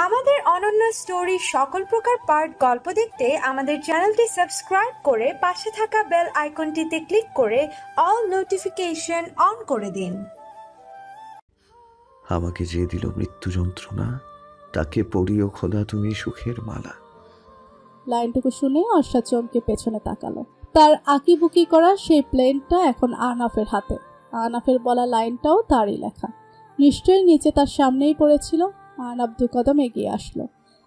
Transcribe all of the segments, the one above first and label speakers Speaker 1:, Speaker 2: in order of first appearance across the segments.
Speaker 1: আমাদের অনন্য স্টোরি সকল প্রকার পার্ট গল্প দেখতে আমাদের চ্যানেলটি সাবস্ক্রাইব করে পাশে থাকা বেল আইকনটিতে ক্লিক করে অল নোটিফিকেশন অন করে দিন।
Speaker 2: আমাকে যে দিল মৃত্যু যন্ত্রণা, তাকে পড়িও খোদা তুমি সুখের মালা।
Speaker 3: লাইনটুকু শুনে অর্ষা চমকে পেছনে তাকালো। তার আঁকিবুকি করা সেই প্লেনটা এখন আহনাফের হাতে। আহনাফের বলা লাইনটাও তারই লেখা। নিশ্চয়ই নিচে তার সামনেই পড়েছিল। আহনাফ 2 কদম এগিয়ে আসলো।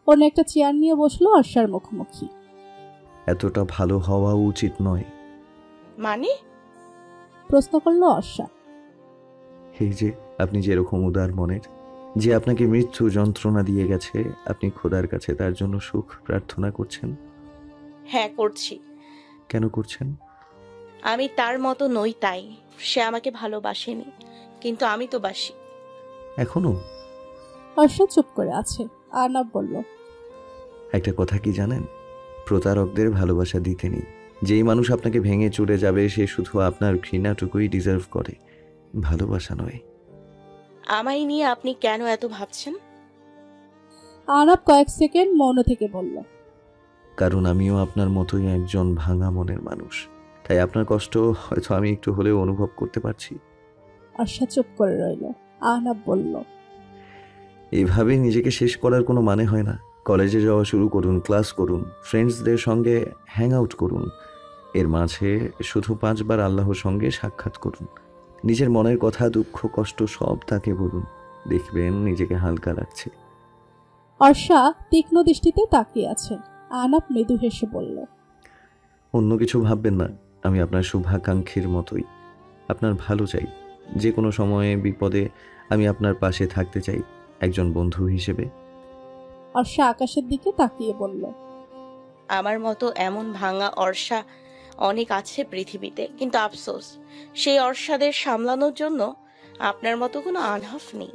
Speaker 3: অন্য একটা চেয়ার নিয়ে বসলো অর্ষার মুখোমুখি।
Speaker 2: এতটা ভালো হওয়া উচিত নয়।
Speaker 4: মানে?
Speaker 3: প্রশ্ন করলো অর্ষা।
Speaker 2: এই যে আপনি যেরকম উদার মনের, যে আপনাকে মৃত্যু যন্ত্রণা দিয়ে গেছে, আপনি খোদার কাছে তার জন্য সুখ প্রার্থনা করছেন।
Speaker 4: হ্যাঁ করছি।
Speaker 2: কেন করছেন?
Speaker 4: আমি তার মতো নই, তাই। সে আমাকে ভালোবাসেনি, কিন্তু আমি তো বাসি।
Speaker 2: এখনো?
Speaker 3: অর্ষা চুপ করে আছে। আহনাফ বলল,
Speaker 2: একটা কথা কি জানেন, প্রতারকদের ভালোবাসা দিতে নেই। যেই মানুষ আপনাকে ভেঙে চুরে যাবে সে শুধু আপনার ঘৃণাটুকুই ডিজার্ভ করে, ভালোবাসা নয়।
Speaker 4: আমায় নিয়ে আপনি কেন এত ভাবছেন?
Speaker 3: আহনাফ কয়েক সেকেন্ড মৌন থেকে বলল,
Speaker 2: কারণ আমিও আপনার মতোই একজন ভাঙা মনের মানুষ, তাই আপনার কষ্ট হয়তো আমি একটু হলেও অনুভব করতে পারছি।
Speaker 3: অর্ষা চুপ করে রইল। আহনাফ বলল,
Speaker 2: এইভাবে নিজেকে শেষ করার কোনো মানে হয় না। কলেজে যাওয়া শুরু করুন, ক্লাস করুন, ফ্রেন্ডসদের সঙ্গে হ্যাং আউট করুন, এর মাঝে শুধু 5 বার আল্লাহর সঙ্গে সাক্ষাৎ করুন। নিজের মনের কথা, দুঃখ, কষ্ট সব তাকে বলুন, দেখবেন নিজেকে হালকা লাগছে।
Speaker 3: অর্ষা তীক্ষ্ণ দৃষ্টিতে তাকিয়ে আছে। আহনাফ মৃদু হেসে বলল,
Speaker 2: অন্য কিছু ভাববেন না, আমি আপনার শুভাকাঙ্ক্ষীর মতোই। আপনার ভালো চাই। যে কোনো সময়ে বিপদে আমি আপনার পাশে থাকতে চাই, একজন বন্ধু হিসেবে।
Speaker 3: অর্ষা আকাশের দিকে তাকিয়ে বলল,
Speaker 4: আমার মতো এমন ভাঙা অর্ষা অনেক আছে পৃথিবীতে, কিন্তু আফসোস সেই অর্ষাদের সামলানোর জন্য আপনার মতো কোনো আহনাফ নেই।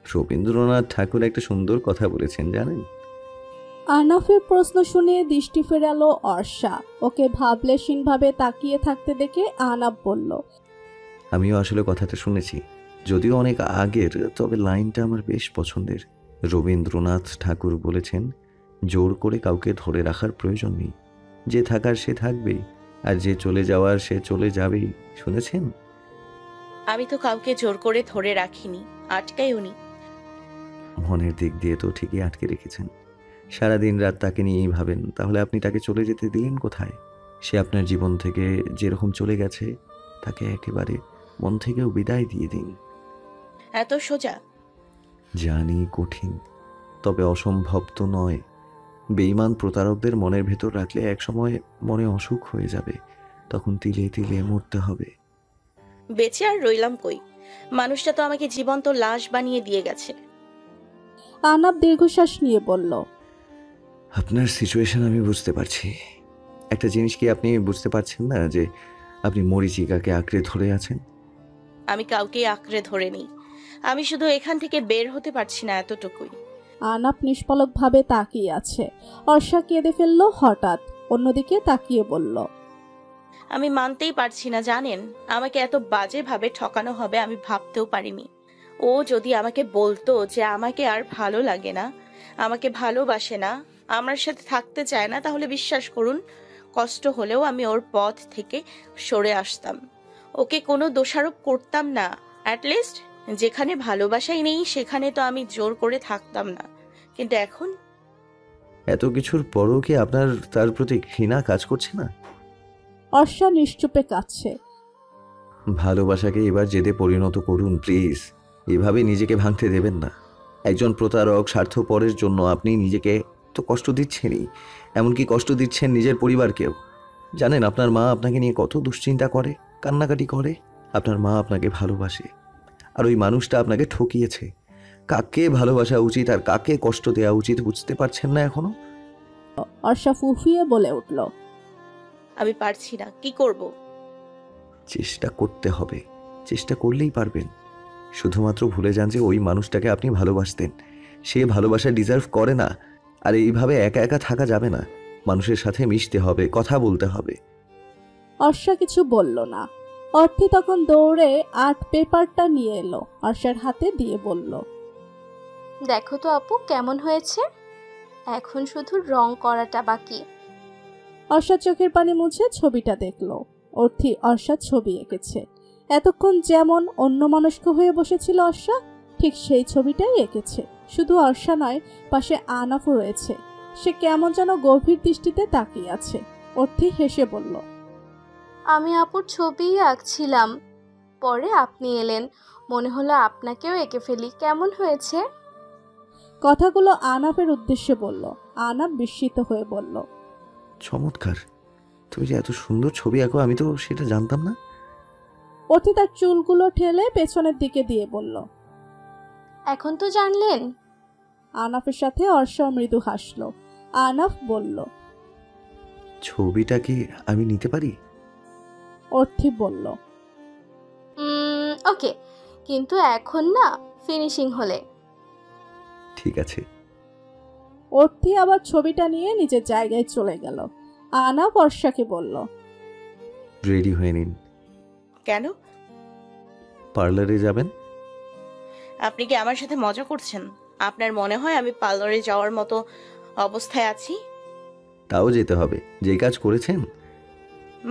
Speaker 2: রবীন্দ্রনাথ ঠাকুর একটা সুন্দর কথা বলেছেন জানেন?
Speaker 3: আহনাফের প্রশ্ন শুনে দৃষ্টি ফেরালো অর্ষা। ওকে ভাবলেশীনভাবে তাকিয়ে থাকতে দেখে আহনাফ বলল,
Speaker 2: আমিও আসলে কথাটা শুনেছি, যদিও অনেক আগের, তবে লাইনটা আমার বেশ পছন্দের। রবীন্দ্রনাথ ঠাকুর বলেছেন, জোর করে কাউকে ধরে রাখার প্রয়োজন নেই, যে থাকার সে থাকবেই, আর যে চলে যাওয়ার সে চলে যাবেই। শুনেছেন?
Speaker 4: আমি তো কাউকে জোর করে ধরে রাখিনি, আটকাইওনি।
Speaker 2: মনের দিক দিয়ে তো ঠিকই আটকে রেখেছেন। সারাদিন রাত তাকে নিয়েই ভাবেন, তাহলে আপনি তাকে চলে যেতে দিলেন কোথায়? সে আপনার জীবন থেকে যেরকম চলে গেছে, তাকে একেবারে মন থেকেও বিদায় দিয়ে দিন।
Speaker 4: এত সোজা?
Speaker 2: জানি কঠিন, তবে অসম্ভব তো নয়। বেঈমান প্রতারকদের মনের ভেতর রাখলে একসময় মনে অসুখ হয়ে যাবে, তখন তিলে তিলে মরতে হবে।
Speaker 4: বেঁচে আর রইলাম কই? মানুষটা তো আমাকে জীবন্ত লাশ বানিয়ে দিয়ে গেছে।
Speaker 3: আহনাফ দীর্ঘশ্বাস নিয়ে বলল,
Speaker 2: আপনার সিচুয়েশন আমি বুঝতে পারছি। একটা জিনিস কি আপনি বুঝতে পারছেন না, যে আপনি মরীচিকাকে আঁকড়ে ধরে আছেন?
Speaker 4: আমি কাউকে আঁকড়ে ধরে নিই, আমি শুধু এখান থেকে বের হতে পারছি না, এতটুকুই।
Speaker 3: আহনাফ নিষ্পলকভাবে তাকিয়ে আছে। অর্ষা কেঁদে ফেলল হঠাৎ। অন্যদিকে তাকিয়ে বলল,
Speaker 4: আমি মানতেই পারছি না, জানেন আমাকে এত বাজেভাবে ঠকানো হবে আমি ভাবতেও পারিনি। ও যদি আমাকে বলতো যে আমাকে আর ভালো লাগে না, আমাকে ভালোবাসে না, আমার সাথে থাকতে চায় না, তাহলে বিশ্বাস করুন কষ্ট হলেও আমি ওর পথ থেকে সরে আসতাম, ওকে কোনো দোষারোপ করতাম না। অ্যাটলিস্ট যেখানে ভালোবাসাই নেই সেখানে তো আমি জোর করে থাকতাম না। কিন্তু এখন
Speaker 2: এত কিছুর পরও কি আপনার তার প্রতি ঘৃণা কাজ করছে না?
Speaker 3: অর্ষা নিশ্চুপে কাঁদছে।
Speaker 2: ভালোবাসাকে এবার জেদে পরিণত করুন প্লিজ। এভাবে নিজেকে ভাঙতে দেবেন না। একজন প্রতারক স্বার্থপরের জন্য আপনি নিজেকে তো কষ্ট দিচ্ছেনই, এমনকি কষ্ট দিচ্ছেন নিজের পরিবারকেও। জানেন আপনার মা আপনাকে নিয়ে কত দুশ্চিন্তা করে, কান্নাকাটি করে। আপনার মা আপনাকে ভালোবাসে, আর ওই মানুষটা আপনাকে ঠকিয়েছে। কাকে ভালোবাসা উচিত আর কাকে কষ্ট দেওয়া উচিত বুঝতে পারছেন না এখনো?
Speaker 3: অর্ষা ফুফিয়ে বলে উঠল,
Speaker 4: আমি পারছি না, কি করব?
Speaker 2: চেষ্টা করতে হবে, চেষ্টা করলেই পারবেন। শুধুমাত্র ভুলে যান যে ওই মানুষটাকে আপনি ভালোবাসতেন। সে ভালোবাসা ডিজার্ভ করে না। আর এইভাবে একা একা থাকা যাবে না, মানুষের সাথে মিশতে হবে, কথা বলতে হবে।
Speaker 3: অর্ষা কিছু বলল না। অর্থি তখন দৌড়ে আর্ট পেপারটা নিয়ে এলো, অর্ষার হাতে দিয়ে বলল,
Speaker 5: দেখো তো আপু কেমন হয়েছে, এখন শুধু রং করাটা বাকি।
Speaker 3: অর্ষার চোখের পানি মুছে ছবিটা দেখলো। অর্থি অর্ষার ছবি এঁকেছে। এতক্ষণ যেমন অন্যমনস্ক হয়ে বসেছিল অর্ষা, ঠিক সেই ছবিটাই এঁকেছে। শুধু অর্ষা নয়, পাশে আনাফও রয়েছে। সে কেমন যেন গভীর দৃষ্টিতে তাকিয়ে আছে। অর্থি হেসে বলল,
Speaker 5: আমি আপুর ছবিই আঁকছিলাম, পরে আপনি এলেন, মনে হলো আপনাকেও এঁকে ফেলি। কেমন হয়েছে?
Speaker 3: কথাগুলো আনাফের উদ্দেশ্যে বলল। আনাফ বিস্মিত হয়ে বলল,
Speaker 2: চমৎকার, তুমি যে এত সুন্দর ছবি আঁকো আমি তো সেটা জানতাম না।
Speaker 3: অর্থি তার চুলগুলো ঠেলে পেছনের দিকে দিয়ে বলল,
Speaker 5: এখন তো জানলেন।
Speaker 3: আনাফের সাথে অর্ষা মৃদু হাসল। আনাফ বলল,
Speaker 2: ছবিটা কি আমি নিতে পারি?
Speaker 3: অর্থি বলল,
Speaker 5: ওকে, কিন্তু এখন না, ফিনিশিং হলে।
Speaker 2: ঠিক আছে।
Speaker 3: অর্থি আবার ছবিটা নিয়ে নিজের জায়গায় চলে গেল। আনাফ অর্ষাকে বলল,
Speaker 2: রেডি হয়ে নিন।
Speaker 4: কেন?
Speaker 2: পার্লারে যাবেন?
Speaker 4: আপনি কি আমার সাথে মজা করছেন? আপনার মনে হয় আমি পার্লারে যাওয়ার মতো অবস্থায় আছি?
Speaker 2: তাও যেতে হবে, যে কাজ করেছেন।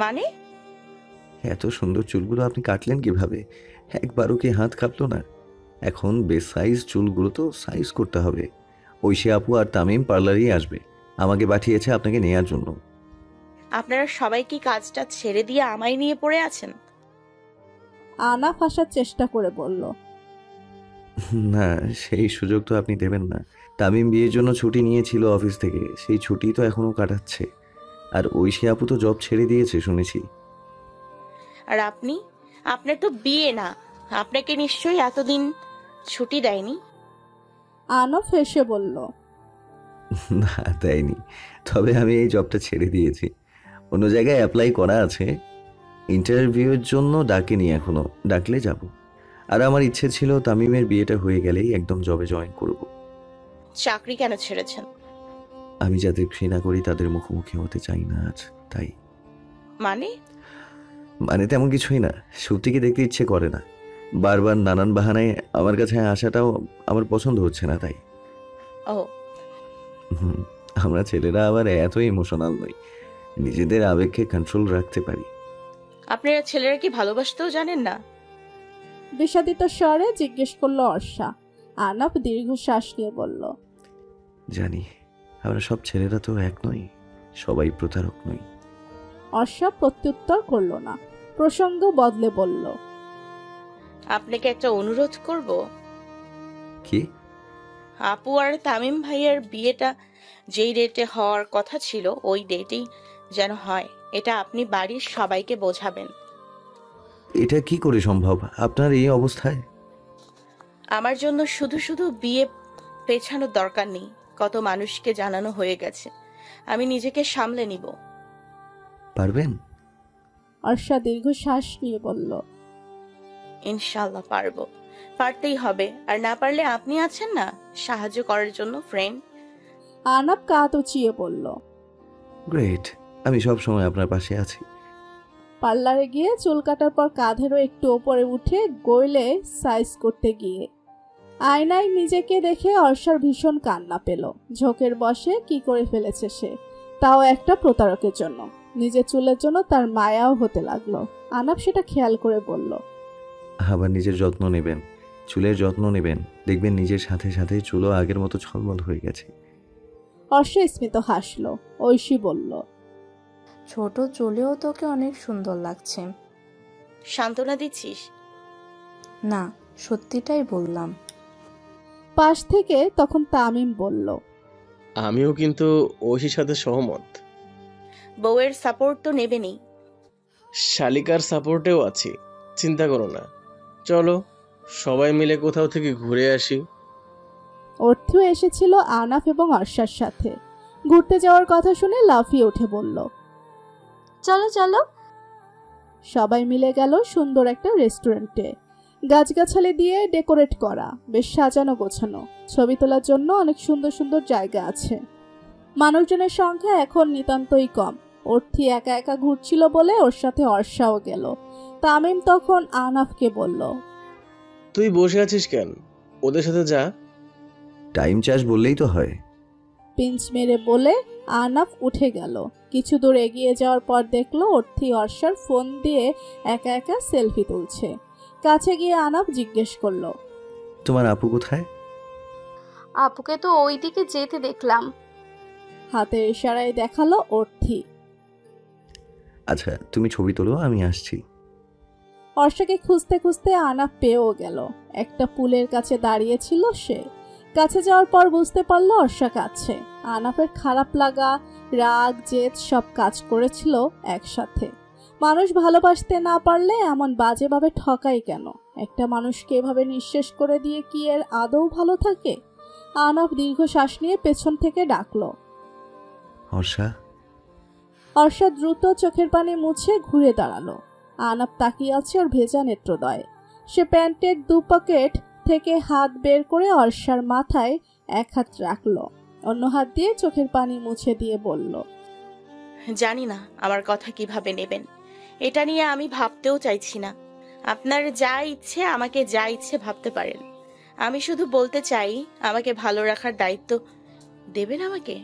Speaker 4: মানে?
Speaker 2: এত সুন্দর চুলগুলো আপনি কাটলেন কিভাবে? একবারও কি হাত কাঁপলো না? এখন বেশ সাইজ চুলগুলো তো সাইজ করতে হবে। ঐশী আপু আর তামিম পার্লারেই আসবে, আমাকে পাঠিয়েছে আপনাকে নেয়ার জন্য।
Speaker 4: আপনারা সবাই কি কাজটা ছেড়ে দিয়ে আমায় নিয়ে পড়ে আছেন?
Speaker 3: আনাফ আসার চেষ্টা করে বলল,
Speaker 2: না, সেই সুযোগ তো আপনি দেবেন না। তামিম বিয়ের জন্য ছুটি নিয়েছিল অফিস থেকে, সেই ছুটি তো এখনো কাটাচ্ছে। আর ঐশী আপু তো জব ছেড়ে দিয়েছে শুনেছি।
Speaker 4: আর আপনি? আপনার তো বিয়ে না, আপনাকে নিশ্চয়ই এতদিন ছুটি দেয়নি।
Speaker 3: আনাফ হেসে বলল,
Speaker 2: না, দেয়নি। তবে আমি এই জবটা ছেড়ে দিয়েছি, অন্য জায়গায় অ্যাপ্লাই করা আছে। ইন্টারভিউয়ের জন্য ডাকেনি এখনো, ডাকলে যাব। আর আমার ইচ্ছে ছিল তামিমের বিয়েটা হয়ে গেলেই একদম জবে জয়েন করব।
Speaker 4: চাকরি কেন ছেড়েছেন?
Speaker 2: আমি যাদের ঘৃণা করি তাদের মুখোমুখি হতে চাই না আজ, তাই।
Speaker 4: মানে
Speaker 2: তেমন কিছুই না, সত্যিকে দেখতে ইচ্ছে করে না। বারবার নানান বাহানায় আমার কাছে আসাটাও আমার পছন্দ হচ্ছে না, তাই।
Speaker 4: ও,
Speaker 2: আমরা ছেলেরা আবার এত ইমোশনাল নই, নিজেদের আবেগকে কন্ট্রোল রাখতে পারি।
Speaker 4: আপনারা ছেলেরা কি ভালোবাসতেও জানেন না?
Speaker 3: বিষাদিত স্বরে জিজ্ঞেস করলো অর্ষা। আনাফ দীর্ঘশ্বাস নিয়ে বলল,
Speaker 2: জানি, আমরা সব ছেলেরা তো এক নই, সবাই প্রতারক নই।
Speaker 3: অর্ষা প্রত্যুত্তর করল না, প্রসঙ্গ বদলে বলল,
Speaker 4: আপনাকে একটা অনুরোধ করব।
Speaker 2: কি?
Speaker 4: আপু আর তামিম ভাইয়ের বিয়েটা যেই ডেটে হওয়ার কথা ছিল ওই ডেটেই যেন হয়, এটা আপনি বাড়ির সবাইকে বোঝাবেন।
Speaker 2: এটা কি করে সম্ভব আপনার এই অবস্থায়?
Speaker 4: আমার জন্য শুধু শুধু বিয়ে পেছানোর দরকার নেই, কত মানুষকে জানানো হয়ে গেছে, আমি নিজেকে সামলে নিব।
Speaker 2: পারবেন?
Speaker 3: অর্ষা দীর্ঘশ্বাস নিয়ে বলল,
Speaker 4: ইনশাল্লাহ পারবো, পারতেই হবে। আর না পারলে আপনি আছেন না সাহায্য করার জন্য, ফ্রেন্ড।
Speaker 3: আনাফ কাঁধ উঁচিয়ে বলল,
Speaker 2: গ্রেট, আমি সব সময় আপনার পাশে আছি।
Speaker 3: পার্লারে গিয়ে চুল কাটার পর কাঁধেরও একটু ওপরে উঠে গইলে সাইজ করতে গিয়ে আয়নায় নিজেকে দেখে অর্ষার ভীষণ কান্না পেল। ঝোঁকের বশে কি করে ফেলেছে সে, তাও একটা প্রতারকের জন্য। নিজের চুলের জন্য তার মায়াও হতে লাগলো। আনাফ সেটা খেয়াল করে বলল,
Speaker 2: আবার নিজের যত্ন নেবেন, চুলের যত্ন নেবেন, দেখবেন নিজের সাথে সাথে চুলও আগের মতো ছলমল হয়ে গেছে।
Speaker 3: অর্ষা স্মিত হাসলো। ঐশী বলল,
Speaker 6: ছোট চুলেও তোকে অনেক সুন্দর লাগছে।
Speaker 4: সান্ত্বনা দিচ্ছিস?
Speaker 6: না, সত্যিটাই বললাম।
Speaker 3: পাশ থেকে তখন তামিম বলল,
Speaker 7: আমিও কিন্তু ঐশীর সাথে সহমত।
Speaker 4: বউয়ের সাপোর্ট তো নেবেনই।
Speaker 7: শালিকার সাপোর্টেও আছি, চিন্তা করো না। চলো সবাই মিলে কোথাও থেকে ঘুরে আসি।
Speaker 3: অর্থও এসেছিল আনাফ এবং অর্ষার সাথে। ঘুরতে যাওয়ার কথা শুনে লাফিয়ে উঠে বলল,
Speaker 5: চলো চলো।
Speaker 3: সবাই মিলে গেল সুন্দর একটা রেস্টুরেন্টে। গাছগাছালি দিয়ে ডেকোরেট করা, বেশ সাজানো গোছানো। ছবি তোলার জন্য অনেক সুন্দর সুন্দর জায়গা আছে। মানুষজনের সংখ্যা এখন নিতান্তই কম। অর্থি একা একা ঘুরছিল বলে ওর সাথে অর্ষাও গেল। তামিম তখন আহনাফকে বলল,
Speaker 7: তুই বসে আছিস কেন? ওদের সাথে যা।
Speaker 2: টাইম চাষ বললেই তো হয়।
Speaker 3: পিঞ্চ মেরে বলে আহনাফ উঠে গেল। কিছু দূর এগিয়ে যাওয়ার পর দেখলো অর্থি অর্ষার ফোন দিয়ে একা একা সেলফি তুলছে। কাছে গিয়ে আহনাফ জিজ্ঞেস করলো,
Speaker 2: তোমার আপু কোথায়?
Speaker 5: আপুকে তো ওই দিকে যেতে দেখলাম।
Speaker 3: হাতের ইশারায় দেখালো অর্থি।
Speaker 2: আচ্ছা তুমি ছবি তোলো, আমি আসছি।
Speaker 3: অর্ষাকে খুঁজতে খুঁজতে আহনাফ পেয়েও গেল। একটা পুলের কাছে দাঁড়িয়েছিল সে। কাছে যাওয়ার পর বুঝতে পারলো অর্ষা কাছে। আহনাফের খারাপ লাগা, রাগ, জেদ সব কাজ করেছিল একসাথে। মানুষ ভালোবাসতে না পারলে এমন বাজেভাবে ঠকাই কেন? একটা মানুষকে এভাবে নিঃশেষ করে দিয়ে কি এর আদৌ ভালো থাকে? আহনাফ দীর্ঘ শ্বাস নিয়ে পেছন থেকে ডাকলো,
Speaker 2: হর্ষা।
Speaker 3: অর্ষা দ্রুত চোখের পানি মুছে ঘুরে দাঁড়ালো। আহনাফ তাকিয়ে আছে ওর ভেজা নেত্রদয়। সে প্যান্টের দু পকেট থেকে হাত বের করে অর্ষার মাথায় এক হাত রাখলো, অন্য হাত দিয়ে চোখের পানি মুছে দিয়ে বলল,
Speaker 4: জানি না আমার কথা কিভাবে নেবেন। এটা নিয়ে আমি ভাবতেও চাইছি না। আপনার যা ইচ্ছে আমাকে যা ইচ্ছে ভাবতে পারেন। আমি শুধু বলতে চাই, আমাকে ভালো রাখার দায়িত্ব দেবেন আমাকে।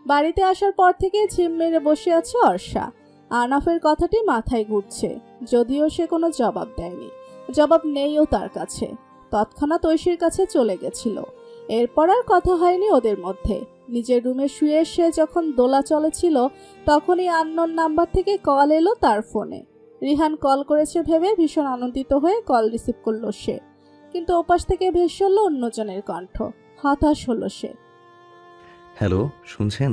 Speaker 3: বাড়িতে আসার পর থেকে ঝিম মেরে বসে আছে অর্ষা। আহনাফের কথাটি মাথায় ঘুরছে, যদিও সে কোনো জবাব দেয়নি। জবাব নেইও তার কাছে। তৎক্ষণাৎ ঐশীর কাছে চলে গেছিল। এরপর আর কথা হয়নি ওদের মধ্যে। নিজের রুমে শুয়ে সে যখন দোলা চলেছিল, তখনই আননোন নাম্বার থেকে কল এলো তার ফোনে। রিহান কল করেছে ভেবে ভীষণ আনন্দিত হয়ে কল রিসিভ করলো সে। কিন্তু ওপাশ থেকে ভেসে হলো অন্যজনের কণ্ঠ। হতাশ হলো সে।
Speaker 2: হ্যালো, শুনছেন?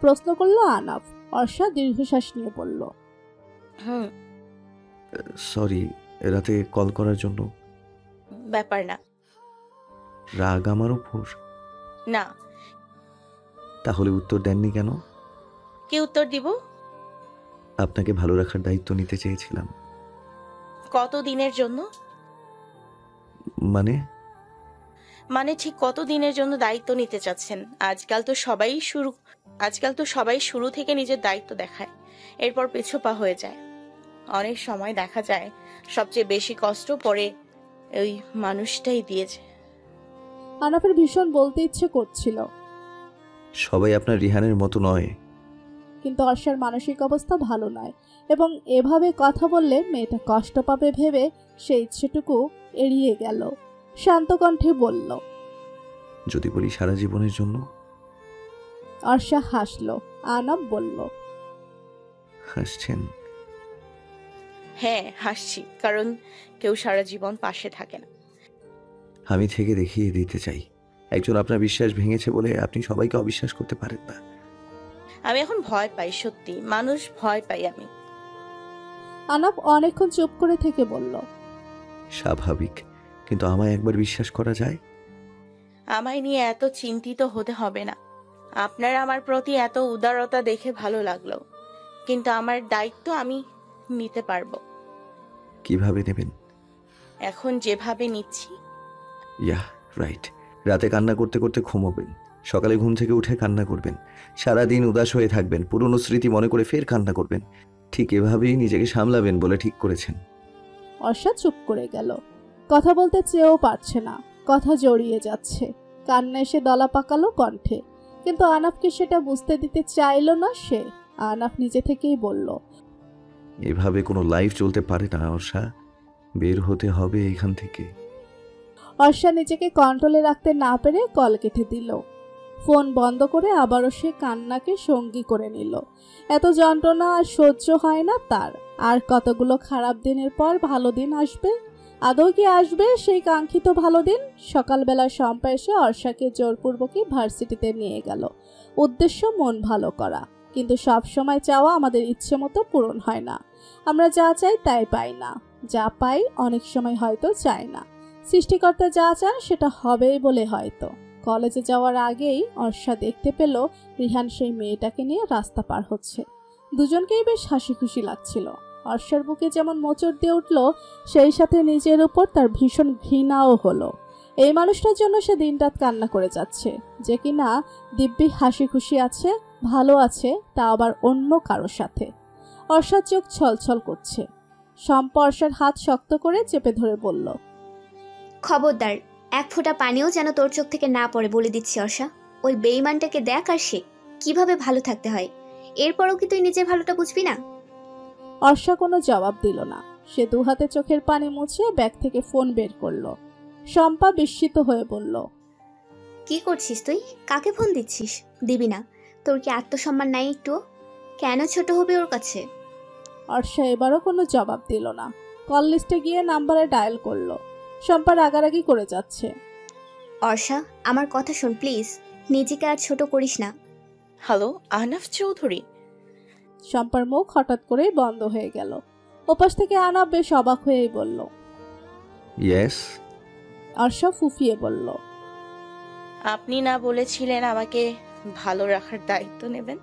Speaker 3: প্রশ্ন করলো আহনাফ। অর্ষা দীর্ঘশ্বাস নিয়ে বলল,
Speaker 4: হুম।
Speaker 2: সরি রাতে কল করার জন্য।
Speaker 4: ব্যাপার না।
Speaker 2: রাগ আমার উপর?
Speaker 4: না।
Speaker 2: তাহলে উত্তর দেননি কেন?
Speaker 4: কি উত্তর দিব?
Speaker 2: আপনাকে ভালো রাখার দায়িত্ব নিতে চেয়েছিলাম।
Speaker 4: কত দিনের জন্য?
Speaker 2: মানে
Speaker 4: ঠিক কত দিনের জন্য দায়িত্ব নিতে চাচ্ছেন? আজকাল তো সবাই শুরু থেকে নিজের দায়িত্ব দেখায়, এরপর পিছু পা হয়ে যায়। অনেক সময় দেখা যায় সবচেয়ে বেশি কষ্ট পড়ে ওই মানুষটাই দিয়েছে।
Speaker 3: আহনাফের ভীষণ বলতে ইচ্ছে করছিল,
Speaker 2: সবাই আপনার রিহানের মতো নয়।
Speaker 3: কিন্তু অর্ষার মানসিক অবস্থা ভালো নয় এবং এভাবে কথা বললে মেয়েটা কষ্ট পাবে ভেবে সেই ইচ্ছেটুকু এড়িয়ে গেল। শান্ত কণ্ঠে বলল,
Speaker 2: যদি বলি সারা জীবনের জন্য?
Speaker 3: অর্ষা হাসলো। আহনাফ বলল,
Speaker 2: হাসছেন?
Speaker 4: হ্যাঁ হাসছি, কারণ কেউ সারা জীবন পাশে থাকে না।
Speaker 2: আমি থেকে দেখিয়ে দিতে চাই, একজন আপনার বিশ্বাস ভেঙেছে বলে আপনি সবাইকে অবিশ্বাস করতে পারেন না।
Speaker 4: আমি এখন ভয় পাই, সত্যি মানুষ ভয় পাই আমি।
Speaker 3: আহনাফ অনেকক্ষণ চুপ করে থেকে বলল,
Speaker 2: স্বাভাবিক, কিন্তু আমায় একবার বিশ্বাস করা যায়?
Speaker 4: আমায় নিয়ে এত চিন্তিত হতে হবে না। আপনার আমার প্রতি এত উদারতা দেখে ভালো লাগলো, কিন্তু আমার দায়িত্ব আমি নিতে পারবো।
Speaker 2: কিভাবে নেবেন?
Speaker 4: এখন যেভাবে নিচ্ছি।
Speaker 2: রাইট। রাতে কান্না করতে করতে ঘুমোবেন, সকালে ঘুম থেকে উঠে কান্না করবেন, সারাদিন উদাস হয়ে থাকবেন, পুরনো স্মৃতি মনে করে ফের কান্না করবেন। ঠিক এভাবেই নিজেকে সামলাবেন বলে ঠিক করেছেন।
Speaker 3: অর্ষা চুপ করে গেল। কথা বলতে চেয়েও পারছে না, কথা জড়িয়ে যাচ্ছে। কান্না এসে দলা পাকালো কণ্ঠে, কিন্তু আহনাফকে সেটা বুঝতে দিতে চাইল না সে। আহনাফ নিজে থেকেই বলল,
Speaker 2: এভাবে কোনো লাইফ চলতে পারে না অর্ষা, বের হতে হবে এখান থেকে।
Speaker 3: অর্ষা নিজেকে কন্ট্রোলে রাখতে না পেরে কল কেটে দিল। ফোন বন্ধ করে আবারও সে কান্নাকে সঙ্গী করে নিল। এত যন্ত্রণা আর সহ্য হয় না তার। আর কতগুলো খারাপ দিনের পর ভালো দিন আসবে? আদৌ কি আসবে সেই কাঙ্ক্ষিত ভালো দিন? সকালবেলা শম্পা এসে অর্ষাকে জোরপূর্বকই ভার্সিটিতে নিয়ে গেল। উদ্দেশ্য মন ভালো করা, কিন্তু সব সময় চাওয়া আমাদের ইচ্ছে মতো পূরণ হয় না। আমরা যা চাই তাই পাই না, যা পাই অনেক সময় হয়তো চাই না। সৃষ্টিকর্তা যা চান সেটা হবেই বলে হয়তো। কলেজে যাওয়ার আগেই অর্ষা দেখতে পেল রিহান সেই মেয়েটাকে নিয়ে রাস্তা পার হচ্ছে। দুজনকেই বেশ হাসি খুশি লাগছিল। অর্ষার বুকে যেমন মোচড় দিয়ে উঠল, সেই সাথে নিজের উপর তার ভীষণ ঘৃণাও হলো। এই মানুষটার জন্য সে দিনরাত কান্না করে যাচ্ছে, যে কিনা দিব্যি হাসি খুশি আছে, ভালো আছে, তা আবার অন্য কারোর সাথে। অর্ষার চোখ ছলছল করছে। শম্পা অর্ষার হাত শক্ত করে চেপে ধরে বলল,
Speaker 8: খবরদার, এক ফোঁটা পানিও যেন তোর চোখ থেকে না পড়ে বলে দিচ্ছি অর্ষা। ওই বেঈমানটাকে দেখ আর শেখ কিভাবে ভালো থাকতে হয়। এরপরও কি তুই নিজের ভালোটা বুঝবি না?
Speaker 3: অর্ষা কোনো জবাব দিল না। সে দুহাতে চোখের পানি মুছে ব্যাগ থেকে ফোন বের করলো। শম্পা বিস্মিত হয়ে বলল,
Speaker 8: কি করছিস তুই? কাকে ফোন দিচ্ছিস? দিবি না? তোর কি আত্মসম্মান নাই একটু? কেন ছোট হবে ওর কাছে?
Speaker 3: অর্ষা এবারও কোনো জবাব দিল না। কল লিস্টে গিয়ে নাম্বারে ডায়াল করলো। শম্পা রাগারাগি করে যাচ্ছে।
Speaker 8: অর্ষা, আমার কথা শোন প্লিজ, নিজেকে আর ছোট করিস না।
Speaker 4: হ্যালো, আহনাফ চৌধুরী।
Speaker 3: শম্পার মুখ হঠাৎ করেই বন্ধ হয়ে গেল। ওপাশ থেকে আহনাফ বেশ অবাক হয়েই বলল,
Speaker 2: ইয়েস।
Speaker 3: অর্ষা ফুফিয়ে বলল,
Speaker 4: আপনি না বলেছিলেন আমাকে ভালো রাখার দায়িত্ব নেবেন?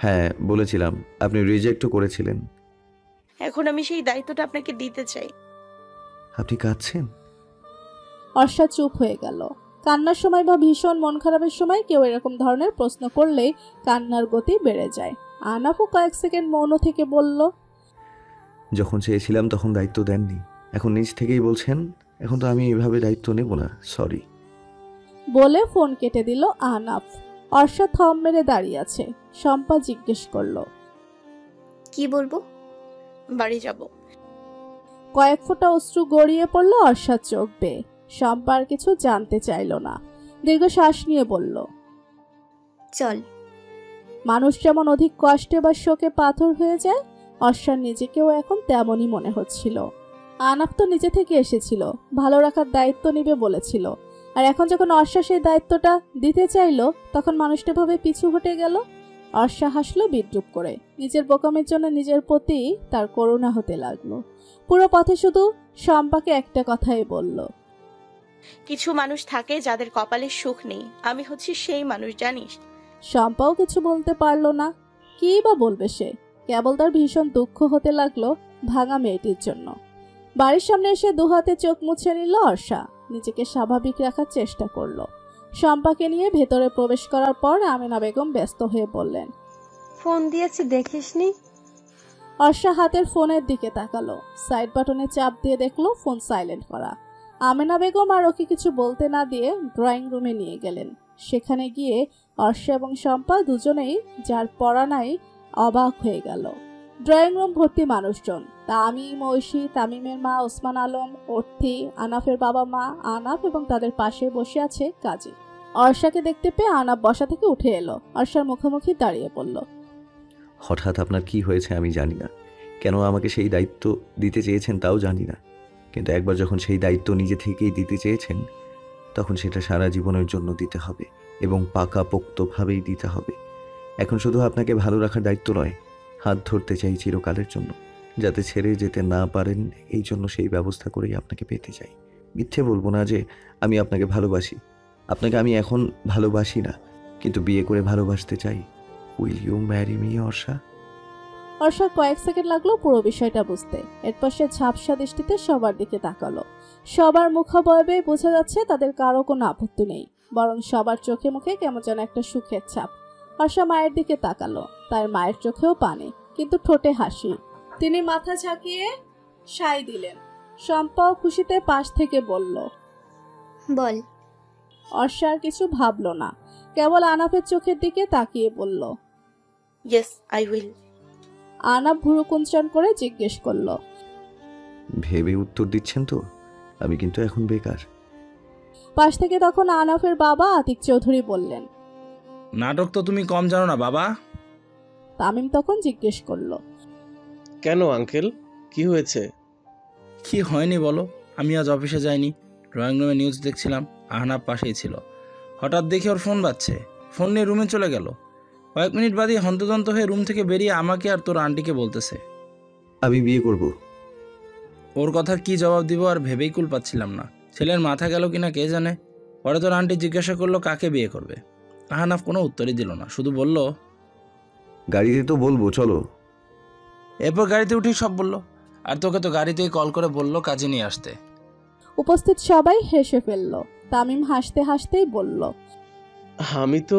Speaker 2: হ্যাঁ বলেছিলাম, আপনি রিজেক্টও করেছিলেন।
Speaker 4: এখন আমি সেই দায়িত্বটা আপনাকে দিতে চাই।
Speaker 2: আপনি কাঁদছেন?
Speaker 3: অর্ষা চুপ হয়ে গেল। কান্নার সময় বা ভীষণ মন খারাপের সময় কেউ এরকম ধরনের প্রশ্ন করলেই কান্নার গতি বেড়ে যায়। আহনাফও কয়েক সেকেন্ড মৌন থেকে বলল,
Speaker 2: যখন চেয়েছিলাম তখন দায়িত্ব দেননি, এখন নিজ থেকেই বলছেন। এখন তো আমি এভাবে দায়িত্ব নেব না, সরি।
Speaker 3: বলে ফোন কেটে দিল আহনাফ। অর্ষা থম মেরে দাঁড়িয়ে আছে। শম্পা জিজ্ঞেস করলো,
Speaker 8: কি বলবো?
Speaker 4: বাড়ি যাব।
Speaker 3: কয়েক ফোঁটা অশ্রু গড়িয়ে পড়ল অর্ষার চোখ বেয়ে। শম্পা আর কিছু জানতে চাইল না। দীর্ঘ শ্বাস নিয়ে বলল,
Speaker 8: চল।
Speaker 3: মানুষ যেমন অধিক কষ্টে বা শোকে পাথর হয়ে যায়, অর্ষার নিজেকেও এখন তেমনই মনে হচ্ছিল। আহনাফ তো নিজে থেকে এসেছিল, ভালো রাখার দায়িত্ব নিবে বলেছিল, আর এখন যখন অর্ষা সেই দায়িত্বটা দিতে চাইল তখন মানুষটা ভাবে পিছু হটে গেল। অর্ষা হাসলো বিদ্রুপ করে। নিজের বোকামের জন্য নিজের প্রতি তার করুণা হতে লাগলো। পুরো পথে শুধু শম্পাকে একটা কথাই বলল,
Speaker 4: কিছু মানুষ থাকে যাদের কপালে সুখ নেই, আমি হচ্ছি সেই মানুষ, জানিস?
Speaker 3: শম্পাও কিছু বলতে পারলো না। কি বা বলবে সে? কেবল তার ভীষণ দুঃখ হতে লাগলো ভাঙা মেয়েটির জন্য। বাড়ির সামনে এসে দুহাতে চোখ মুছে নিল অর্ষা। নিজেকে স্বাভাবিক রাখার চেষ্টা করলো। শম্পাকে নিয়ে ভেতরে প্রবেশ করার পর আমিনা বেগম ব্যস্ত হয়ে বললেন,
Speaker 9: ফোন দিয়েছি দেখিসনি?
Speaker 3: অর্ষা হাতের ফোনের দিকে তাকালো। সাইড বাটনে চাপ দিয়ে দেখলো ফোন সাইলেন্ট করা। আমিনা বেগম আর ওকে কিছু বলতে না দিয়ে ড্রয়িং রুমে নিয়ে গেলেন। সেখানে গিয়ে অর্ষা এবং শম্পা দুজনেই যার পড়া নাই অবাক হয়ে গেল। ড্রয়িং রুম ভর্তি মানুষজন। তামিম, ঐশী, তামিমের মা ওসমান আলম, অর্থি, আনাফের বাবা মা, আনাফ এবং তাদের পাশে বসে আছে কাজী। অর্ষাকে দেখতে পেয়ে আনাফ বসা থেকে উঠে এলো। অর্ষার মুখোমুখি দাঁড়িয়ে পড়ল।
Speaker 2: হঠাৎ আপনার কি হয়েছে আমি জানি না, কেন আমাকে সেই দায়িত্ব দিতে চেয়েছেন তাও জানি না, কিন্তু একবার যখন সেই দায়িত্ব নিজে থেকেই দিতে চেয়েছেন তখন সেটা সারা জীবনের জন্য দিতে হবে এবং পাকাপোক্তভাবেই দিতে হবে। এখন শুধু আপনাকে ভালো রাখার দায়িত্ব নয়, হাত ধরতে চাই চিরকালের জন্য, যাতে ছেড়ে যেতে না পারেন। এই জন্য সেই ব্যবস্থা করেই আপনাকে পেতে চাই। মিথ্যে বলবো না যে আমি আপনাকে ভালোবাসি। আপনাকে আমি এখন ভালোবাসি না, কিন্তু বিয়ে করে ভালোবাসতে চাই। Will you marry me Arsha?
Speaker 3: অর্ষার কয়েক সেকেন্ড লাগলো পুরো বিষয়টা বুঝতে। এরপর সে ঝাপসা দৃষ্টিতে সবার দিকে তাকালো। সবার মুখাবয়বে বোঝা যাচ্ছে তাদের কারো কোনো আপত্তি নেই, বরং সবার চোখে মুখে কেমন যেন একটা সুখের ছাপ। অর্ষা মায়ের দিকে তাকালো। তার মায়ের চোখেও পানি, কিন্তু ঠোঁটে হাসি। তিনি মাথা ঝাঁকিয়ে সায় দিলেন। শম্পাও খুশিতে পাশ থেকে বলল,
Speaker 8: বল।
Speaker 3: অর্ষা আর কিছু ভাবলো না, কেবল আনাফের চোখের দিকে তাকিয়ে বলল,
Speaker 4: ইয়েস আই উইল।
Speaker 3: আনাফ ভুরু কুঞ্চন করে জিজ্ঞেস করলো,
Speaker 2: ভেবে উত্তর দিচ্ছেন তো? আমি কিন্তু এখন বেকার।
Speaker 3: পাশ থেকে তখন আনাফের বাবা আতিক চৌধুরী বললেন,
Speaker 10: নাটক তো তুমি কম জানো না বাবা।
Speaker 3: তামিম তখন জিজ্ঞেস করলো,
Speaker 7: কেন আঙ্কেল, কি হয়েছে?
Speaker 10: কি হয়নি বলো? আমি আজ অফিসে যাইনি, ড্রয়িং রুমে নিউজ দেখছিলাম, আহনাফ পাশেই ছিল। হঠাৎ দেখে ওর ফোন বাজছে, ফোন নিয়ে রুমে চলে গেল। কয়েক মিনিট বাদে হন্তদন্ত হয়ে রুম থেকে বেরিয়ে আমাকে আর তোর আন্টিকে বলতেছে
Speaker 2: আমি বিয়ে করব।
Speaker 10: ওর কথার কি জবাব দিব আর ভেবেই কুল পাচ্ছিলাম না। ছেলের মাথা গেল কিনা কে জানে। পরে তোর আন্টি জিজ্ঞাসা করলো কাকে বিয়ে করবে। আহনাফ কোনো উত্তরই দিল না, শুধু বলল
Speaker 2: গাড়িতে তো বলবো চলো।
Speaker 10: এরপর গাড়িতে উঠেই সব বললো, আর তোকে তো গাড়িতেই কল করে বললো কাজে নিয়ে আসতে।
Speaker 3: উপস্থিত সবাই হেসে ফেলল। তামিম হাসতে হাসতেই বলল,
Speaker 7: আমি তো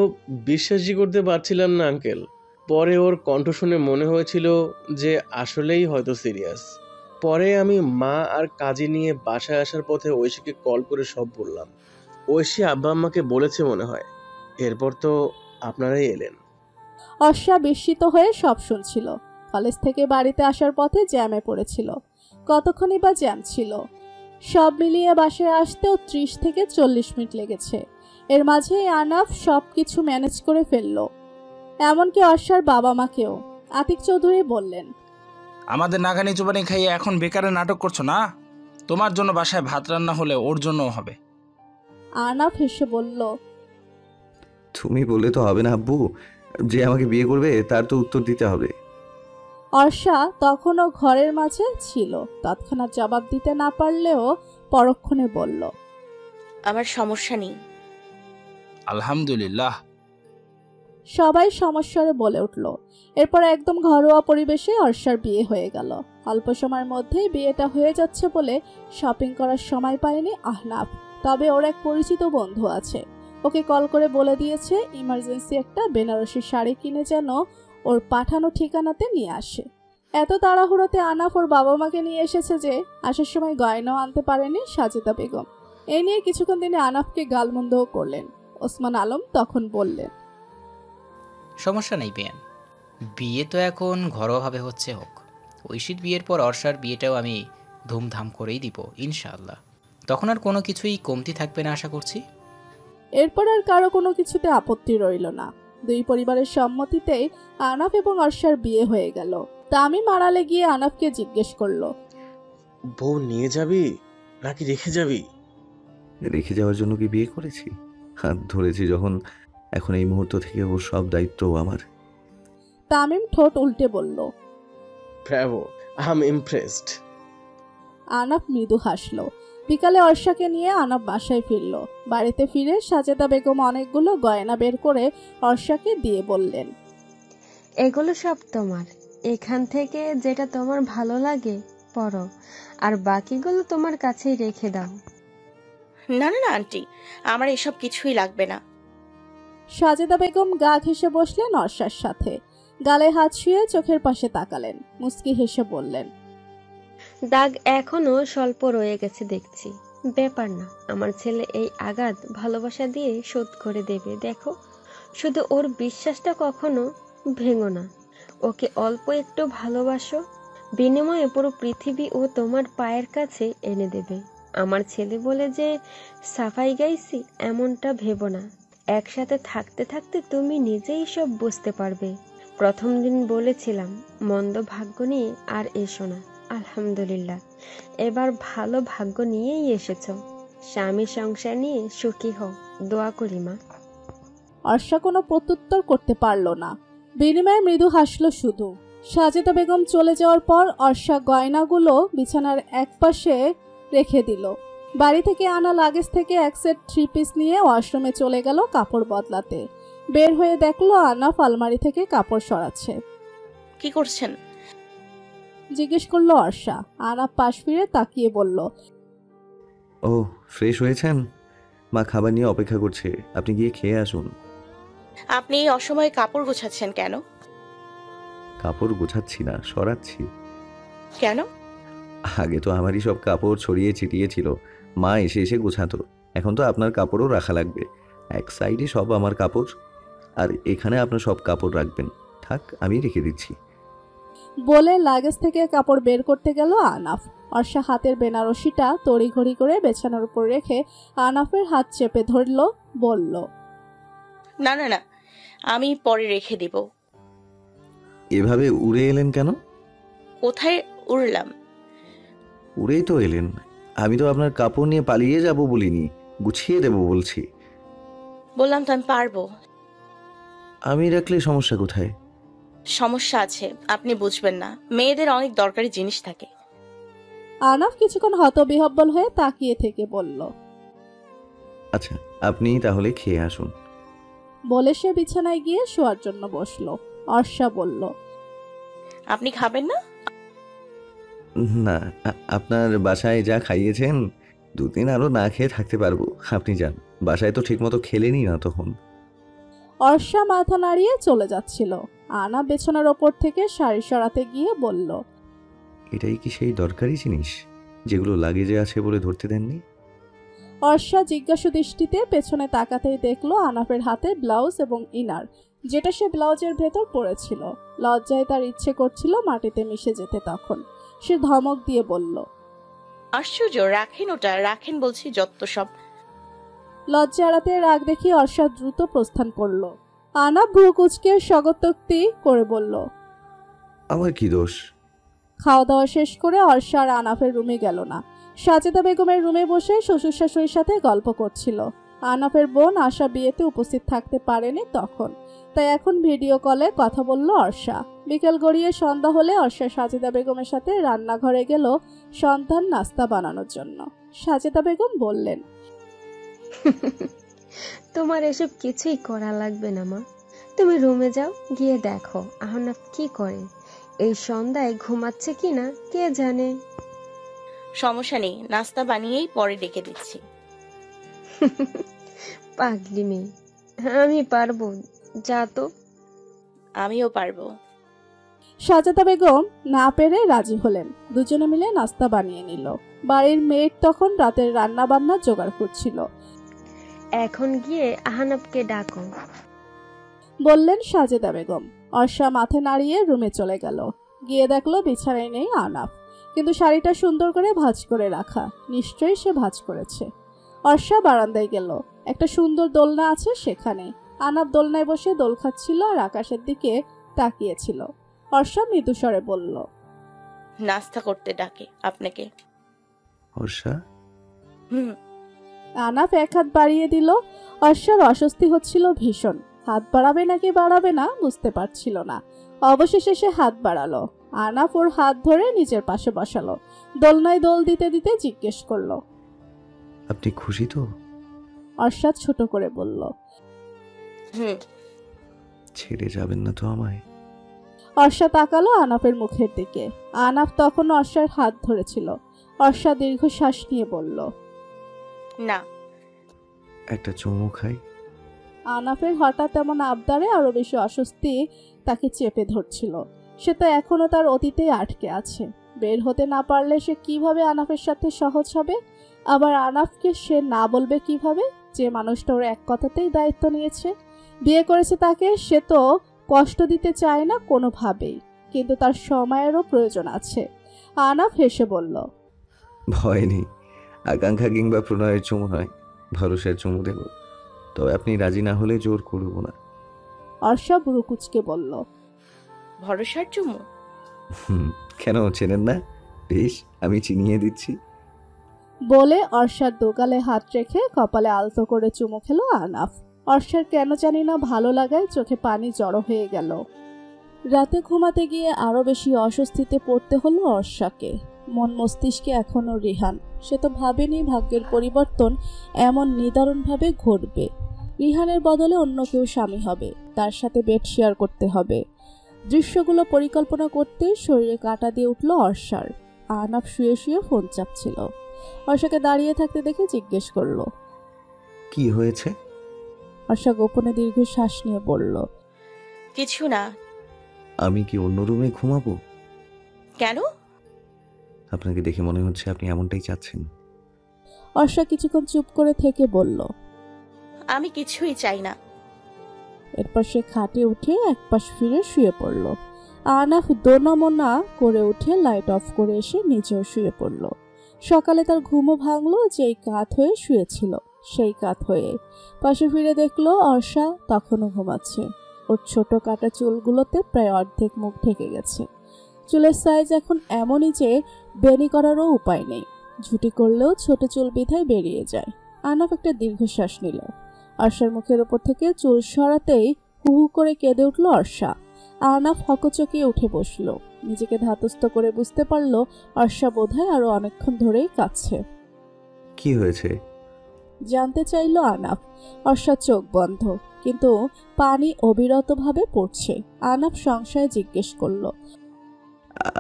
Speaker 7: বিশ্বাসই করতে পারছিলাম না আঙ্কেল। পরে ওর কণ্ঠ শুনে মনে হয়েছিল যে আসলেই হয়তো সিরিয়াস। পরে আমি মা আর কাজে নিয়ে বাসায় আসার পথে ঐশীকে কল করে সব বললাম। ঐশী আব্বা আম্মাকে বলেছে মনে হয়। এরপর তো আপনারাই এলেন।
Speaker 3: অর্ষা বিস্মিত হয়ে সব শুনছিল। কলেজ থেকে বাড়িতে আসার পথে জ্যামে পড়েছিল। কতক্ষণই বা জ্যাম ছিল। সব মিলিয়ে বাসায় আসতেও 30 থেকে 40 মিনিট লেগেছে। এর মাঝেই আনাফ সব কিছু ম্যানেজ করে ফেলল, এমনকি অর্ষার বাবা মাকেও। আতিক চৌধুরী বললেন,
Speaker 10: আমাদের নাগানি চুবানি খাইয়ে এখন বেকারে নাটক করছো না? তোমার জন্য বাসায় ভাত রান্না হলে ওর জন্যও হবে।
Speaker 3: আনাফ হেসে বলল,
Speaker 2: তুমি বললে তো হবে না আব্বু, যে আমাকে বিয়ে করবে তার তো উত্তর দিতে হবে।
Speaker 3: অর্ষা তখনও ঘরের মাঝে ছিল। তৎক্ষণাৎ জবাব দিতে না পারলেও পরক্ষণে বলল,
Speaker 4: আমার সমস্যা নেই।
Speaker 10: আলহামদুলিল্লাহ।
Speaker 3: সবাই সমস্যারে বলে উঠল। এরপর একদম ঘরোয়া পরিবেশে অর্ষার বিয়ে হয়ে গেল। অল্প সময়ের মধ্যেই বিয়েটা হয়ে যাচ্ছে বলে শপিং করার সময় পায়নি আহনাফ। তবে ওর এক পরিচিত বন্ধু আছে, ওকে কল করে বলে দিয়েছে ইমার্জেন্সি একটা বেনারসি শাড়ি কিনে যেন ওর পাঠানো ঠিকানাতে নিয়ে আসে। এত তাড়াহুড়োতে আনাফ ওর বাবা মাকে নিয়ে এসেছে যে আসার সময় গয়নাও আনতে পারেনি সাজেদা বেগম। এই নিয়ে কিছুক্ষণ তিনি আনাফকে গালমন্দও করলেন। ওসমান আলম তখন বললেন,
Speaker 11: সমস্যা নেই বেয়ান, বিয়ে তো এখন ঘরোয়াভাবে হচ্ছে, হোক। ঐশীর বিয়ের পর অর্ষার বিয়েটাও আমি ধুমধাম করেই দিব ইনশাআল্লাহ। তখন আর কোনো কিছুই কমতি থাকবে না আশা করছি।
Speaker 3: এরপর আর কারো কোনো কিছুতে আপত্তি রইল না। দুই পরিবারের সম্মতিতেই আনাফ এবং অর্ষার বিয়ে হয়ে গেল। তামিম আড়ালে গিয়ে আনাফকে জিজ্ঞেস করলো,
Speaker 7: বউ নিয়ে যাবি নাকি রেখে যাবি?
Speaker 2: রেখে যাওয়ার জন্য কি বিয়ে করেছি? হাত ধরেছি যখন, এখন এই মুহূর্ত থেকে ওর সব দায়িত্ব আমার।
Speaker 3: তামিম ঠোঁট উল্টে বলল,
Speaker 7: ব্রাভো, আই এম ইমপ্রেসড।
Speaker 3: আনাফ মৃদু হাসলো। বিকালে অর্ষাকে নিয়ে আনাফ বাসায় ফিরল। বাড়িতে ফিরে সাজেদা বেগম অনেকগুলো গয়না বের করে অর্ষাকে দিয়ে বললেন,
Speaker 9: এগুলো সব তোমার, এখান থেকে যেটা তোমার ভালো লাগে পরো, আর বাকিগুলো তোমার কাছেই রেখে দাও।
Speaker 4: না না না আন্টি, আমার এসব কিছুই লাগবে না।
Speaker 3: সাজেদা বেগম গা ঘেঁষে বসলেন অর্ষার সাথে। গালে হাত শুয়ে চোখের পাশে তাকালেন। মুস্কি হেসে বললেন,
Speaker 9: দাগ এখনো স্বল্প রয়ে গেছে দেখছি। ব্যাপার না, আমার ছেলে এই আঘাত ভালোবাসা দিয়ে শোধ করে দেবে। দেখো, শুধু ওর বিশ্বাসটা কখনো ভেঙো না। ওকে অল্প একটু ভালোবাসো, বিনিময়ে পুরো পৃথিবী ও তোমার পায়ের কাছে এনে দেবে। আমার ছেলে বলে যে সাফাই গাইছি এমনটা ভেবো না। একসাথে থাকতে থাকতে তুমি নিজেই সব বুঝতে পারবে। প্রথম দিন বলেছিলাম মন্দ ভাগ্য নিয়ে আর এসো না। আলহামদুলিল্লাহ, এবার ভালো ভাগ্য নিয়েই এসেছো। স্বামী সংসার নিয়ে সুখী হও, দোয়া করি মা।
Speaker 3: অর্ষা কোনো প্রত্যুত্তর করতে পারল না। বিনিময়ে মৃদু হাসলো শুধু। সাজেদা বেগম চলে যাওয়ার পর অর্ষা গয়নাগুলো বিছানার একপাশে রেখে দিল। বাড়ি থেকে আনা লাগেজ থেকে এক সেট 3 পিস নিয়ে ওয়াশরুমে চলে গেল কাপড় বদলাতে। বের হয়ে দেখলো আনাফ আলমারি থেকে কাপড় সরাচ্ছে।
Speaker 4: কি করছেন?
Speaker 3: জিজ্ঞেস করলো অর্ষা। আনাফ পাশ ফিরে তাকিয়ে বলল,
Speaker 2: ও ফ্রেশ হয়েছেন? মা খাবার নিয়ে অপেক্ষা করছে, আপনি গিয়ে খেয়ে আসুন।
Speaker 4: আপনি এই অসময়ে কাপড় গোছাচ্ছেন কেন?
Speaker 2: কাপড় গোছাচ্ছি না, সরাচ্ছি।
Speaker 4: কেন?
Speaker 2: আগে তো আমারই সব কাপড় ছড়িয়ে ছিটিয়ে ছিল, মা এসে এসে গোছাতো। এখন তো আপনার কাপড়ও রাখা লাগবে। এক সাইডে সব আমার কাপড়, আর এখানে আপনার সব কাপড় রাখবেন। থাক, আমি রেখে দিচ্ছি।
Speaker 3: বলে লাগেজ থেকে কাপড় বের করতে গেল আনাফ। অর্ষা হাতের বেনারসিটা তড়িঘড়ি করে বিছানার উপর রেখে আনাফের হাত চেপে ধরল, বলল,
Speaker 4: না না না, আমি পরে রেখে দিব।
Speaker 2: এভাবে উড়ে এলেন কেন?
Speaker 4: কোথায় উড়লাম?
Speaker 2: উড়েই তো এলেন। আমি তো আপনার কাপড় নিয়ে পালিয়ে যাব বলিনি, গুছিয়ে দেব বলছি।
Speaker 4: বললাম তো আমি পারবো।
Speaker 2: আমি রাখলে সমস্যা কোথায়?
Speaker 4: সমস্যা আছে, আপনি বুঝবেন না। মেয়েদের অনেক দরকারি জিনিস থাকে।
Speaker 3: আনাফ কিছুক্ষণ হতবিহ্বল হয়ে তাকিয়ে থেকে বলল,
Speaker 2: আচ্ছা, আপনি তাহলে খেয়ে আসুন।
Speaker 3: বলে সে বিছানায় গিয়ে শোয়ার জন্য বসলো। অর্ষা বলল,
Speaker 4: আপনি খাবেন না?
Speaker 2: না, আপনার বাসায় যা খাইয়েছেন 2 দিন আরো না খেয়ে থাকতে পারবো। আপনি যান, বাসায় তো ঠিকমতো খেলেনি না তখন।
Speaker 3: অর্ষা মাথা নাড়িয়ে চলে যাচ্ছিল। আনা বিছানার ওপর থেকে শাড়ি সরাতে গিয়ে বলল,
Speaker 2: এটাই কি সেই দরকারি জিনিস যেগুলো লাগেজে আছে বলে ধরতে দেননি?
Speaker 3: অর্ষা জিজ্ঞাসু দৃষ্টিতে পেছনে তাকাতেই দেখলো আনাফের হাতে ব্লাউজ এবং ইনার, যেটা সে ব্লাউজের ভেতর পরেছিল। লজ্জায় তার ইচ্ছে করছিল মাটিতে মিশে যেতে। তখন সে ধমক দিয়ে বলল,
Speaker 4: আশ্চর্য, রাখেন ওটা, রাখেন বলছি, যত সব।
Speaker 3: লজ্জা এড়াতে রাগ দেখি অর্ষা দ্রুত প্রস্থান করল। আনাফ ভ্রু কুঁচকে স্বগতোক্তি করে বলল,
Speaker 2: আমার কি দোষ?
Speaker 3: খাওয়া দাওয়া শেষ করে অর্ষা আর আনাফের রুমে গেল না। সাজেদা বেগমের রুমে বসে শ্বশুর শাশুড়ির সাথে গল্প করছিল। আনাফের বোন আশা বিয়েতে উপস্থিত থাকতে পারেনি তখন, তাই এখন ভিডিও কলে কথা বলল অর্ষা। বিকেল গড়িয়ে সন্ধ্যা হলে অর্ষা সাজেদা বেগমের সাথে রান্নাঘরে গেল সন্তান নাস্তা বানানোর জন্য। সাজেদা বেগম বললেন,
Speaker 9: তোমার এসব কিছুই করা লাগবে না মা, তুমি রুমে যাও, গিয়ে দেখো আহনাফ কি করে। এই সন্ধ্যায় ঘুমাচ্ছে কিনা কে জানে।
Speaker 4: সমস্যা নেই, নাস্তা বানিয়েই পরে ডেকে দিচ্ছি।
Speaker 9: পাগলি মেয়ে, আমি পারবো, যা তো।
Speaker 4: আমিও পারবো।
Speaker 3: সাজেদা বেগম না পেরে রাজি হলেন। দুজনে মিলে নাস্তা বানিয়ে নিল। বাড়ির মেয়ের তখন রাতের রান্না বান্না জোগাড় করছিল।
Speaker 9: এখন গিয়ে আহনাফকে ডাকো,
Speaker 3: বললেন সাজেদা বেগম। অর্ষা মাথা নাড়িয়ে রুমে চলে গেল। গিয়ে দেখলো বিছানায় নেই আনাফ, কিন্তু শাড়িটা সুন্দর করে ভাঁজ করে রাখা। নিশ্চয়ই সে ভাঁজ করেছে। অর্ষা বারান্দায় গেল। একটা সুন্দর দোলনা আছে সেখানে। আনাফ দোলনায় বসে দোল খাচ্ছিল আর আকাশের দিকে তাকিয়েছিল। অর্ষা মৃদুস্বরে বলল,
Speaker 4: নাস্তা করতে ডাকে আপনাকে।
Speaker 2: অর্ষা?
Speaker 4: হুম।
Speaker 3: আনাফ এক হাত বাড়িয়ে দিল। অর্ষার অস্বস্তি হচ্ছিল ভীষণ। হাত বাড়াবে নাকি বাড়াবে না বুঝতে পারছিল না। অবশেষে সে হাত বাড়ালো। আনাফ ওর হাত ধরে নিজের পাশে বসালো। দোলনায় দোল দিতে দিতে জিজ্ঞেস করলো,
Speaker 2: আপনি খুশি তো?
Speaker 3: অর্ষা ছোট করে বলল,
Speaker 4: হুম।
Speaker 2: ছেড়ে যাবেন না তো আমায়?
Speaker 3: অর্ষা তাকালো আনাফের মুখের দিকে। আনাফ তখন অর্ষার হাত ধরেছিল। অর্ষা দীর্ঘশ্বাস নিয়ে বলল,
Speaker 4: না।
Speaker 2: একটা চুমু খাই?
Speaker 3: আনাফের হঠাৎ এমন আবদারে আরো বেশি অস্বস্তি তাকে চেপে ধরছিল। সে তো এখনো তার অতীতে আটকে আছে। বের হতে না পারলে সে কিভাবে আনাফের সাথে সহজ হবে? আবার আনাফকে সে না বলবে কিভাবে, যে মানুষটা ওর এক কথাতেই দায়িত্ব নিয়েছে, বিয়ে করেছে তাকে। সে তো কষ্ট দিতে চায় না কোনোভাবেই, কিন্তু তার সময়েরও প্রয়োজন আছে। আনাফ হেসে বলল,
Speaker 2: ভয় নেই, আকাঙ্ক্ষা কিংবা প্রণয়ের চুমু নয়, ভরসার চুমু দেব। তবে আপনি রাজি না হলে জোর করব না।
Speaker 3: অর্ষা ভ্রু কুঁচকে বলল,
Speaker 4: ভরসার চুমু?
Speaker 2: কেন চেনেন না? বেশ, আমি চিনিয়ে দিচ্ছি।
Speaker 3: বলে অর্ষার দোগালে হাত রেখে কপালে আলতো করে চুমু খেলো আনাফ। অর্ষার কেন জানি না ভালো লাগায় চোখে পানি জড়ো হয়ে গেল। রাতে ঘুমাতে গিয়ে আরো বেশি অস্বস্তিতে পড়তে হলো অর্ষাকে। মন মস্তিষ্কে এখনো রিহান। সে তো ভাবেনি ভাগ্যের পরিবর্তন এমন নিদারুণভাবে ঘটবে। রিহানের বদলে অন্য কেউ স্বামী হবে, তার সাথে বেড শেয়ার করতে হবে। দৃশ্যগুলো পরিকল্পনা করতে শরীরে কাঁটা দিয়ে উঠল অর্ষার। আনাফ শুয়ে শুয়ে ফোন চাপছিল। অর্ষাকে দাঁড়িয়ে থাকতে দেখে জিজ্ঞেস করলো,
Speaker 2: কি হয়েছে?
Speaker 3: অর্ষা গোপনে দীর্ঘ শ্বাস নিয়ে বলল,
Speaker 4: কিছু না।
Speaker 2: আমি কি অন্য রুমে ঘুমাবো?
Speaker 4: কেন?
Speaker 2: আপনাকে দেখে মনে হচ্ছে আপনি এমনটাই চাচ্ছেন।
Speaker 3: অর্ষা কিছুক্ষণ চুপ করে থেকে বলল,
Speaker 4: আমি কিছুই চাই না।
Speaker 3: এরপর সে খাটে উঠে এক পাশ ফিরে শুয়ে পড়ল। আনাফ দোনামোনা করে উঠে লাইট অফ করে এসে নিচেও শুয়ে পড়ল। সকালে তার ঘুমও ভাঙলো। যেই কাত হয়ে শুয়েছিল সেই কাত হয়ে পাশে ফিরে দেখলো অর্ষা তখনও ঘুমাচ্ছে। ওর ছোট কাটা চুলগুলোতে প্রায় অর্ধেক মুখ ঢেকে গেছে। চুলের সাইজ এখন এমনই যে বেনি করারও উপায় নেই। ঝুটি করলেও ছোট চুল বিধায় বেরিয়ে যায়। আনাফ একটা দীর্ঘশ্বাস নিল। অর্ষার মুখের ওপর থেকে চুল সরাতেই হু হু করে কেঁদে উঠল অর্ষা। আনাফ হকচকিয়ে উঠে বসলো। নিজেকে ধাতস্থ করে বুঝতে পারল অর্ষা বোধহয় আরো অনেকক্ষণ ধরেই কাঁদছে।
Speaker 2: কি হয়েছে
Speaker 3: জানতে চাইল আনাফ। অর্ষার চোখ বন্ধ, কিন্তু পানি অবিরতভাবে পড়ছে। আনাফ সংশয়ে জিজ্ঞেস করল,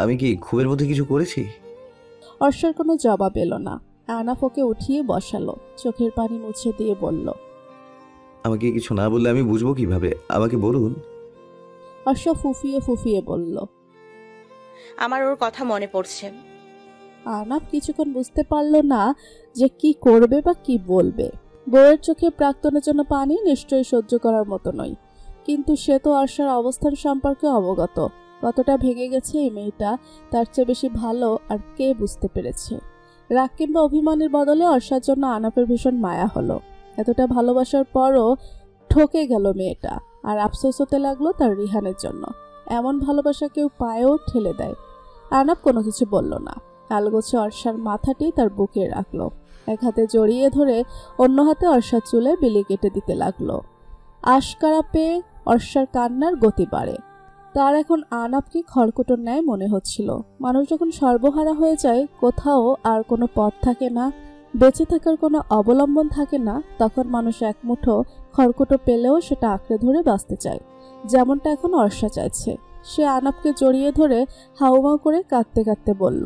Speaker 2: আমি কি খুবের মধ্যে কিছু করেছি?
Speaker 3: অর্ষার কোনো জবাব এলো না। আনাফ ওকে উঠিয়ে বসালো। চোখের পানি মুছে দিয়ে বলল,
Speaker 2: আমাকে কিছু না বললে আমি বুঝবো কিভাবে? আমাকে বলুন।
Speaker 3: অর্ষা ফুফিয়ে ফুফিয়ে বলল।
Speaker 4: আমার ওর কথা মনে পড়ছে।
Speaker 3: আহনাফ কিছুক্ষণ বুঝতে পারল না যে কি করবে বা কি বলবে। বউয়ের চোখে প্রাক্তনের জন্য পানি নিশ্চয়ই সহ্য করার মতো নয়, কিন্তু সে তো অর্ষার অবস্থান সম্পর্কে অবগত। কতটা ভেঙে গেছে এই মেয়েটা তার চেয়ে বেশি ভালো আর কে বুঝতে পেরেছে। রাগ কিংবা অভিমানের বদলে অর্ষার জন্য আহনাফের ভীষণ মায়া হলো। এতটা ভালোবাসার পরও ঠকে গেল মেয়েটা, আর আফসোস হতে লাগলো তার রিহানের জন্য। এমন ভালোবাসা কেউ পায়েও ঠেলে দেয়। আহনাফ কোনো কিছু বলল না, আলগোছে অর্ষার মাথাটি তার বুকে রাখলো। এক হাতে জড়িয়ে ধরে অন্য হাতে অর্ষার চুলে বিলি কেটে দিতে লাগলো। আশকারা পেয়ে অর্ষার কান্নার গতি বাড়ে। তার এখন আহনাফকে খড়কুটোর ন্যায় মনে হচ্ছিল। মানুষ যখন সর্বহারা হয়ে যায়, কোথাও আর কোনো পথ থাকে না, বেঁচে থাকার কোনো অবলম্বন থাকে না, তখন মানুষ এক মুঠো খড়কুটো পেলেও সেটা আঁকড়ে ধরে বাঁচতে চায়, যেমনটা এখন অর্ষা চাইছে। সে আহনাফকে জড়িয়ে ধরে হাউমাউ করে কাঁদতে কাঁদতে বলল,